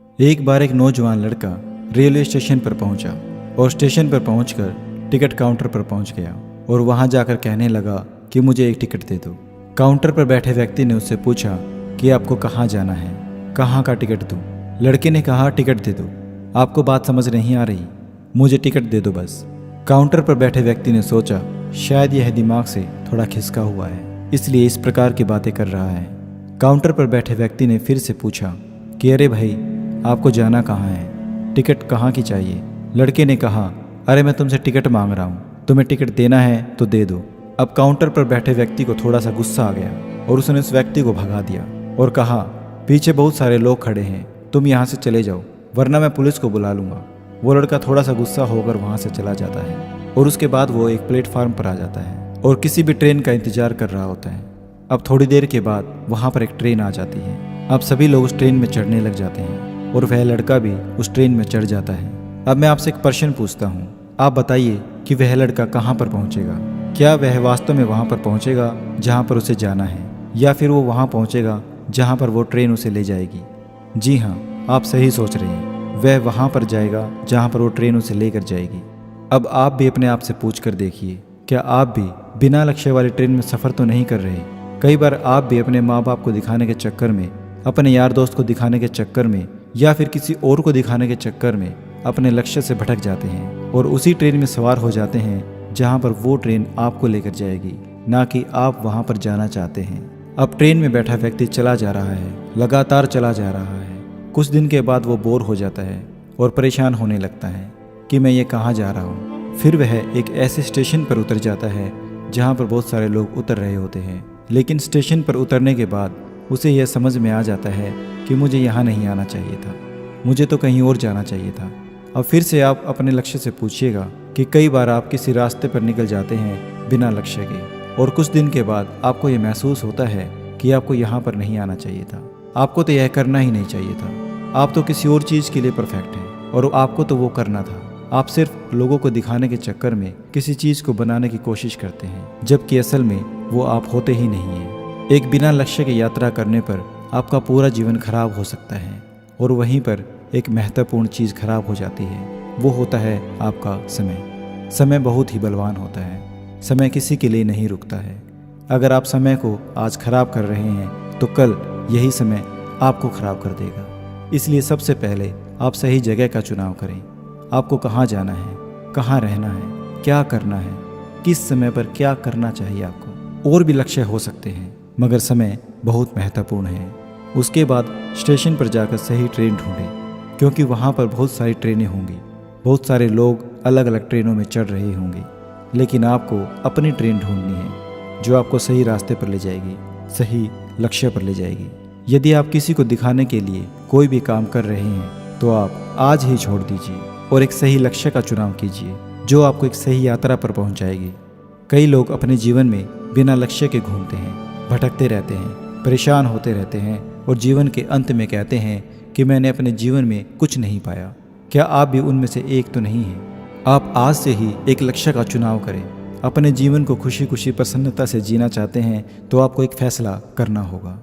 एक बार एक नौजवान लड़का रेलवे स्टेशन पर पहुंचा और स्टेशन पर पहुंचकर टिकट काउंटर पर पहुंच गया और वहां जाकर कहने लगा कि मुझे एक टिकट दे दो। काउंटर पर बैठे व्यक्ति ने उससे पूछा कि आपको कहाँ जाना है, कहाँ का टिकट दूं? लड़के ने कहा टिकट दे दो। आपको बात समझ नहीं आ रही, मुझे टिकट दे दो बस। काउंटर पर बैठे व्यक्ति ने सोचा शायद यह दिमाग से थोड़ा खिसका हुआ है, इसलिए इस प्रकार की बातें कर रहा है। काउंटर पर बैठे व्यक्ति ने फिर से पूछा कि अरे भाई, आपको जाना कहाँ है, टिकट कहाँ की चाहिए? लड़के ने कहा अरे मैं तुमसे टिकट मांग रहा हूँ, तुम्हें टिकट देना है तो दे दो। अब काउंटर पर बैठे व्यक्ति को थोड़ा सा गुस्सा आ गया और उसने उस व्यक्ति को भगा दिया और कहा पीछे बहुत सारे लोग खड़े हैं, तुम यहाँ से चले जाओ वरना मैं पुलिस को बुला लूँगा। वो लड़का थोड़ा सा गुस्सा होकर वहाँ से चला जाता है और उसके बाद वो एक प्लेटफार्म पर आ जाता है और किसी भी ट्रेन का इंतजार कर रहा होता है। अब थोड़ी देर के बाद वहाँ पर एक ट्रेन आ जाती है। अब सभी लोग उस ट्रेन में चढ़ने लग जाते हैं और वह लड़का भी उस ट्रेन में चढ़ जाता है। अब मैं आपसे एक प्रश्न पूछता हूँ, आप बताइए कि वह लड़का कहाँ पर पहुँचेगा? क्या वह वास्तव में वहाँ पर पहुँचेगा जहाँ पर उसे जाना है, या फिर वो वहाँ पहुँचेगा जहाँ पर वो ट्रेन उसे ले जाएगी? जी हाँ, आप सही सोच रहे हैं, वह वहाँ पर जाएगा जहाँ पर वो ट्रेन उसे लेकर जाएगी। अब आप भी अपने आप से पूछ कर देखिए, क्या आप भी बिना लक्ष्य वाली ट्रेन में सफ़र तो नहीं कर रहे? कई बार आप भी अपने माँ बाप को दिखाने के चक्कर में, अपने यार दोस्त को दिखाने के चक्कर में, या फिर किसी और को दिखाने के चक्कर में अपने लक्ष्य से भटक जाते हैं और उसी ट्रेन में सवार हो जाते हैं जहाँ पर वो ट्रेन आपको लेकर जाएगी, ना कि आप वहाँ पर जाना चाहते हैं। अब ट्रेन में बैठा व्यक्ति चला जा रहा है, लगातार चला जा रहा है। कुछ दिन के बाद वो बोर हो जाता है और परेशान होने लगता है कि मैं ये कहाँ जा रहा हूँ। फिर वह एक ऐसे स्टेशन पर उतर जाता है जहाँ पर बहुत सारे लोग उतर रहे होते हैं, लेकिन स्टेशन पर उतरने के बाद उसे यह समझ में आ जाता है कि मुझे यहाँ नहीं आना चाहिए था, मुझे तो कहीं और जाना चाहिए था। अब फिर से आप अपने लक्ष्य से पूछिएगा कि कई बार आप किसी रास्ते पर निकल जाते हैं बिना लक्ष्य के और कुछ दिन के बाद आपको ये महसूस होता है कि आपको यहाँ पर नहीं आना चाहिए था, आपको तो यह करना ही नहीं चाहिए था, आप तो किसी और चीज़ के लिए परफेक्ट हैं और आपको तो वो करना था। आप सिर्फ लोगों को दिखाने के चक्कर में किसी चीज़ को बनाने की कोशिश करते हैं, जबकि असल में वो आप होते ही नहीं हैं। एक बिना लक्ष्य की यात्रा करने पर आपका पूरा जीवन खराब हो सकता है और वहीं पर एक महत्वपूर्ण चीज़ खराब हो जाती है, वो होता है आपका समय। समय बहुत ही बलवान होता है, समय किसी के लिए नहीं रुकता है। अगर आप समय को आज खराब कर रहे हैं तो कल यही समय आपको खराब कर देगा। इसलिए सबसे पहले आप सही जगह का चुनाव करें। आपको कहाँ जाना है, कहाँ रहना है, क्या करना है, किस समय पर क्या करना चाहिए आपको। और भी लक्ष्य हो सकते हैं मगर समय बहुत महत्वपूर्ण है। उसके बाद स्टेशन पर जाकर सही ट्रेन ढूंढें, क्योंकि वहाँ पर बहुत सारी ट्रेनें होंगी, बहुत सारे लोग अलग अलग ट्रेनों में चढ़ रहे होंगे, लेकिन आपको अपनी ट्रेन ढूंढनी है जो आपको सही रास्ते पर ले जाएगी, सही लक्ष्य पर ले जाएगी। यदि आप किसी को दिखाने के लिए कोई भी काम कर रहे हैं तो आप आज ही छोड़ दीजिए और एक सही लक्ष्य का चुनाव कीजिए जो आपको एक सही यात्रा पर पहुंचाएगी। कई लोग अपने जीवन में बिना लक्ष्य के घूमते हैं, भटकते रहते हैं, परेशान होते रहते हैं और जीवन के अंत में कहते हैं कि मैंने अपने जीवन में कुछ नहीं पाया। क्या आप भी उनमें से एक तो नहीं हैं? आप आज से ही एक लक्ष्य का चुनाव करें। अपने जीवन को खुशी खुशी प्रसन्नता से जीना चाहते हैं तो आपको एक फैसला करना होगा।